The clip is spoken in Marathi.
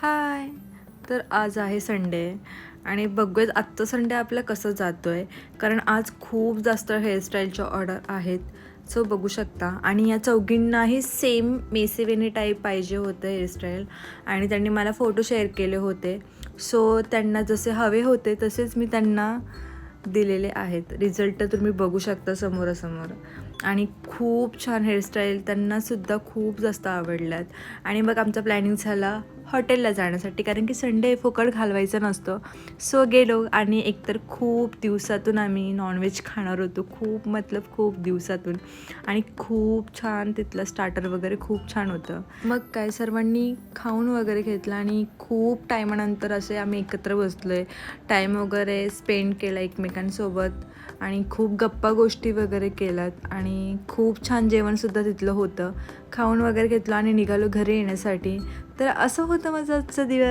हाय. तर आज आहे संडे आणि बघूयात आजचं संडे आपला कसं जातो आहे, कारण आज खूप जास्त हेअरस्टाईलच्या ऑर्डर आहेत. सो बघू शकता. आणि या चौघींनाही सेम मेसेवेनी टाईप पाहिजे होतं हेअरस्टाईल आणि त्यांनी मला फोटो शेअर केले होते. सो त्यांना जसे हवे होते तसेच मी त्यांना दिलेले आहेत. रिझल्ट तर तुम्ही बघू शकता समोरासमोर. आणि खूप छान हेअरस्टाईल त्यांनासुद्धा खूप जास्त आवडल्यात. आणि मग आमचा प्लॅनिंग झाला हॉटेलला जाण्यासाठी, कारण की संडे फुकट घालवायचा नसतो. सो गेलो आणि एकतर खूप दिवसातून आम्ही नॉनव्हेज खाणार होतो, खूप मतलब खूप दिवसातून. आणि खूप छान तिथलं स्टार्टर वगैरे खूप छान होतं. मग काय सर्वांनी खाऊन वगैरे घेतलं आणि खूप टायमानंतर असे आम्ही एकत्र बसलो आहे. टाईम वगैरे स्पेंड केला एकमेकांसोबत आणि खूप गप्पा गोष्टी वगैरे केल्यात आणि खूप छान जेवणसुद्धा तिथलं होतं. खाऊन वगैरे घेतलं आणि निघालो घरी येण्यासाठी. तर असं होतं माझं आजचा दिवस.